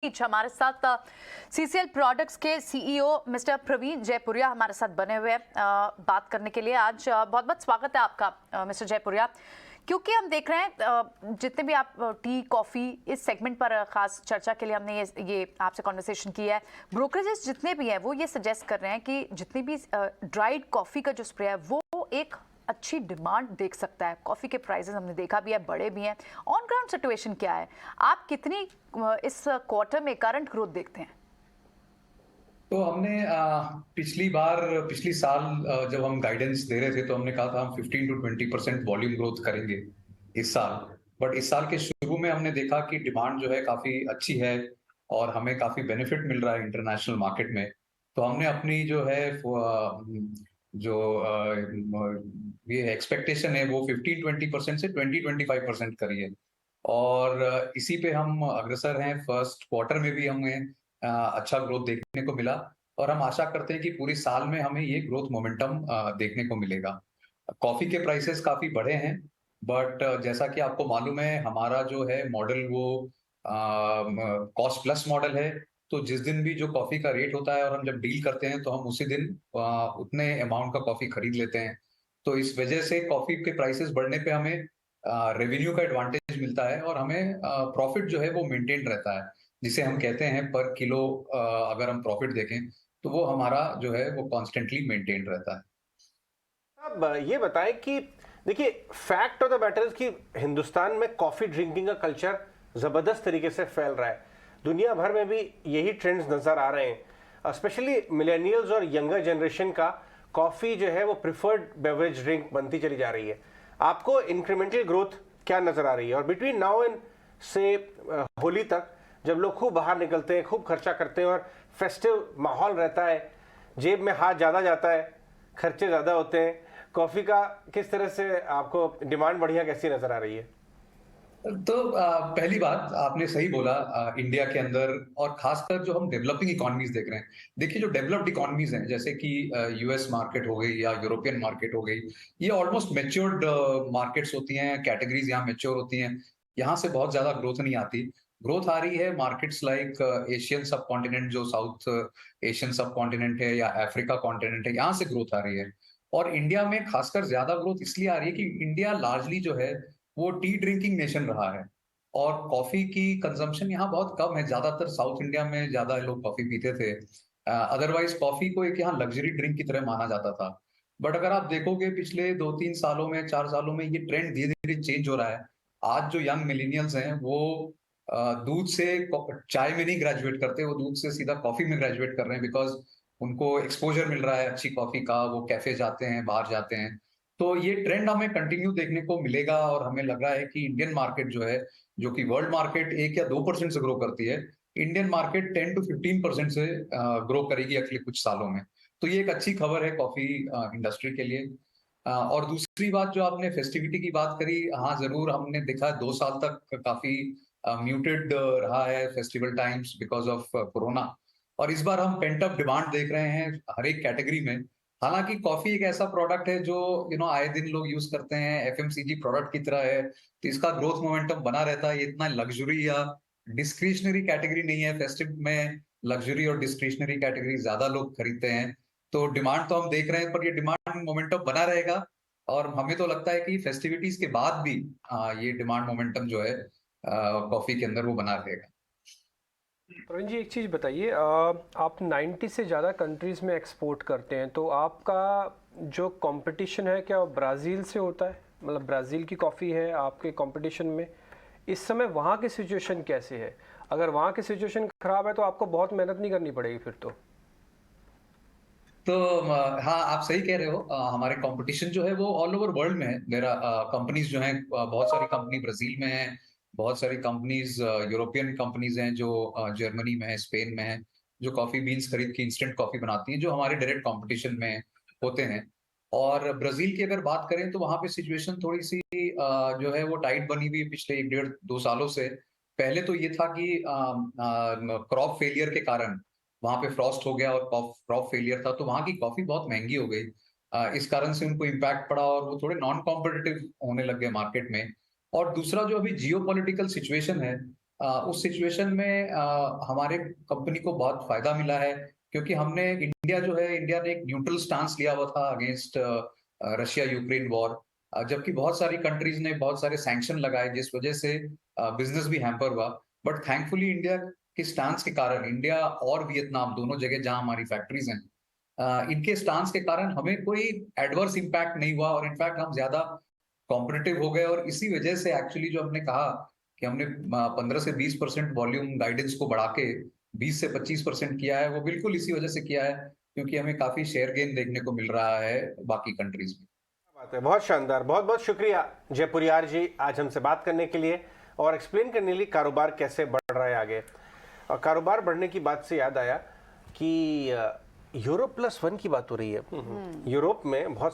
बीच हमारे साथ CCL products के सीईओ मिस्टर प्रवीण जयपुरिया हमारे साथ बने हुए हैं बात करने के लिए। आज बहुत बहुत स्वागत है आपका मिस्टर जयपुरिया, क्योंकि हम देख रहे हैं जितने भी आप टी कॉफ़ी इस सेगमेंट पर खास चर्चा के लिए हमने ये आपसे कॉन्वर्सेशन की है। ब्रोकरेजेस जितने भी हैं वो ये सजेस्ट कर रहे हैं कि जितनी भी ड्राइड कॉफ़ी का जो स्प्रे है वो एक अच्छी डिमांड देख सकता है। कॉफ़ी के प्राइसेस हमने देखा भी है, बढ़े भी हैं। ऑन ग्राउंड सिचुएशन क्या है, आप कितनी इस क्वार्टर में करंट ग्रोथ देखते हैं? तो हमने पिछली साल जब हम गाइडेंस दे रहे थे तो हमने कहा था हम 15 to 20% वॉल्यूम ग्रोथ करेंगे इस साल। बट इस साल के शुरू में हमने देखा कि डिमांड जो है काफी अच्छी है और हमें काफी बेनिफिट मिल रहा है इंटरनेशनल मार्केट में। तो हमने अपनी जो है जो ये एक्सपेक्टेशन है वो 15-20% से 20-25% करी है। और इसी पे हम अग्रसर हैं। फर्स्ट क्वार्टर में भी हमें अच्छा ग्रोथ देखने को मिला और हम आशा करते हैं कि पूरी साल में हमें ये ग्रोथ मोमेंटम देखने को मिलेगा। कॉफी के प्राइसेस काफी बढ़े हैं, बट जैसा कि आपको मालूम है हमारा जो है मॉडल वो कॉस्ट प्लस मॉडल है। तो जिस दिन भी जो कॉफी का रेट होता है और हम जब डील करते हैं तो हम उसी दिन उतने अमाउंट का कॉफी खरीद लेते हैं। तो इस वजह से कॉफी के प्राइसेस बढ़ने पे हमें रेवेन्यू का एडवांटेज मिलता है और हमें प्रॉफिट जो है वो मेंटेन रहता है, जिसे हम कहते हैं पर किलो। अगर हम प्रॉफिट देखें तो वो हमारा जो है वो कॉन्स्टेंटली मेंटेन रहता है। अब ये बताएं कि देखिए, फैक्ट ऑफ द मैटर कि हिंदुस्तान में कॉफी ड्रिंकिंग का कल्चर जबरदस्त तरीके से फैल रहा है। दुनिया भर में भी यही ट्रेंड्स नजर आ रहे हैं। स्पेशली मिलेनियल्स और यंगर जनरेशन का कॉफी जो है वो प्रिफर्ड बेवरेज ड्रिंक बनती चली जा रही है। आपको इंक्रीमेंटल ग्रोथ क्या नजर आ रही है? और बिटवीन नाउ एंड से होली तक जब लोग खूब बाहर निकलते हैं, खूब खर्चा करते हैं और फेस्टिव माहौल रहता है, जेब में हाथ ज़्यादा जाता है, खर्चे ज़्यादा होते हैं, कॉफ़ी का किस तरह से आपको डिमांड बढ़िया कैसी नज़र आ रही है? तो पहली बात आपने सही बोला। इंडिया के अंदर और खासकर जो हम डेवलपिंग इकोनॉमीज देख रहे हैं, देखिए जो डेवलप्ड इकोनॉमीज हैं जैसे कि यूएस मार्केट हो गई या यूरोपियन मार्केट हो गई, ये ऑलमोस्ट मेच्योर्ड मार्केट्स होती हैं। कैटेगरीज यहाँ मेच्योर होती हैं, यहाँ से बहुत ज्यादा ग्रोथ नहीं आती। ग्रोथ आ रही है मार्केट्स लाइक एशियन सब कॉन्टिनेंट, जो साउथ एशियन सब कॉन्टिनेंट है या अफ्रीका कॉन्टिनेंट है, यहाँ से ग्रोथ आ रही है। और इंडिया में खासकर ज्यादा ग्रोथ इसलिए आ रही है कि इंडिया लार्जली जो है वो टी ड्रिंकिंग नेशन रहा है और कॉफी की कंजम्पशन यहाँ बहुत कम है। ज्यादातर साउथ इंडिया में ज्यादा लोग कॉफी पीते थे। अदरवाइज कॉफी को एक यहाँ लग्जरी ड्रिंक की तरह माना जाता था। बट अगर आप देखोगे पिछले 2-3 सालों में, 4 सालों में ये ट्रेंड धीरे धीरे चेंज हो रहा है। आज जो यंग मिलेनियल्स हैं वो दूध से चाय में नहीं ग्रेजुएट करते, वो दूध से सीधा कॉफी में ग्रेजुएट कर रहे हैं, बिकॉज उनको एक्सपोजर मिल रहा है अच्छी कॉफी का। वो कैफे जाते हैं, बाहर जाते हैं। तो ये ट्रेंड हमें कंटिन्यू देखने को मिलेगा और हमें लग रहा है कि इंडियन मार्केट जो है, जो कि वर्ल्ड मार्केट 1 या 2% से ग्रो करती है, इंडियन मार्केट 10 to 15% से ग्रो करेगी अगले कुछ सालों में। तो ये एक अच्छी खबर है कॉफी इंडस्ट्री के लिए। और दूसरी बात जो आपने फेस्टिविटी की बात करी, हाँ जरूर हमने देखा 2 साल तक काफी म्यूटेड रहा है festival times because of corona. और इस बार हम पेंट अप डिमांड देख रहे हैं हर एक कैटेगरी में। हालांकि कॉफी एक ऐसा प्रोडक्ट है जो आए दिन लोग यूज करते हैं, एफएमसीजी प्रोडक्ट की तरह है, तो इसका ग्रोथ मोमेंटम बना रहता है। ये इतना लग्जरी या डिस्क्रिशनरी कैटेगरी नहीं है। फेस्टिव में लग्जरी और डिस्क्रिशनरी कैटेगरी ज्यादा लोग खरीदते हैं। तो डिमांड तो हम देख रहे हैं, पर ये डिमांड मोमेंटम बना रहेगा और हमें तो लगता है कि फेस्टिविटीज के बाद भी ये डिमांड मोमेंटम जो है कॉफी के अंदर वो बना रहेगा। प्रवीण जी, एक चीज़ बताइए, आप 90 से ज़्यादा कंट्रीज़ में एक्सपोर्ट करते हैं, तो आपका जो कंपटीशन है क्या ब्राज़ील से होता है? मतलब ब्राज़ील की कॉफ़ी है आपके कंपटीशन में? इस समय वहाँ की सिचुएशन कैसे है? अगर वहाँ की सिचुएशन ख़राब है तो आपको बहुत मेहनत नहीं करनी पड़ेगी फिर तो। हाँ, आप सही कह रहे हो। हमारे कंपटीशन जो है वो ऑल ओवर वर्ल्ड में है। मेरा कंपनीज जो हैं, बहुत सारी कंपनी ब्राजील में है, बहुत सारी कंपनीज यूरोपियन कंपनीज हैं जो जर्मनी में है, स्पेन में है, जो कॉफी बीन्स खरीद के इंस्टेंट कॉफी बनाती हैं, जो हमारे डायरेक्ट कंपटीशन में होते हैं। और ब्राजील की अगर बात करें तो वहाँ पे सिचुएशन थोड़ी सी जो है वो टाइट बनी हुई है पिछले 1-1.5-2 सालों से। पहले तो ये था कि क्रॉप फेलियर के कारण वहां पे फ्रॉस्ट हो गया और क्रॉप फेलियर था, तो वहां की कॉफी बहुत महंगी हो गई। इस कारण से उनको इम्पैक्ट पड़ा और वो थोड़े नॉन कॉम्पिटिटिव होने लग गए मार्केट में। और दूसरा जो अभी जियो पॉलिटिकल सिचुएशन है, उस सिचुएशन में हमारे कंपनी को बहुत फायदा मिला है, क्योंकि हमने इंडिया ने एक न्यूट्रल स्टांस लिया हुआ था अगेंस्ट रशिया यूक्रेन वॉर, जबकि बहुत सारी कंट्रीज ने बहुत सारे सैंक्शन लगाए जिस वजह से बिजनेस भी हैम्पर हुआ। बट थैंकफुली इंडिया के स्टांस के कारण, इंडिया और वियतनाम दोनों जगह जहां हमारी फैक्ट्रीज हैं, इनके स्टांस के कारण हमें कोई एडवर्स इम्पैक्ट नहीं हुआ, और इनफैक्ट हम ज्यादा कॉम्पिटिटिव हो गए। और इसी वजह से एक्चुअली जो हमने कहा कि हमने 15 से 20% वॉल्यूम गाइडेंस को बढ़ा के 20 से 25% किया है, वो बिल्कुल इसी वजह से किया है क्योंकि हमें काफी शेयर गेन देखने को मिल रहा है बाकी कंट्रीज में। बात है, बहुत शानदार। बहुत बहुत शुक्रिया जयपुरियार जी आज हमसे बात करने के लिए और एक्सप्लेन करने के लिए कारोबार कैसे बढ़ रहा है आगे। और कारोबार बढ़ने की बात से याद आया कि यूरोप+1 की बात हो रही है। यूरोप में बहुत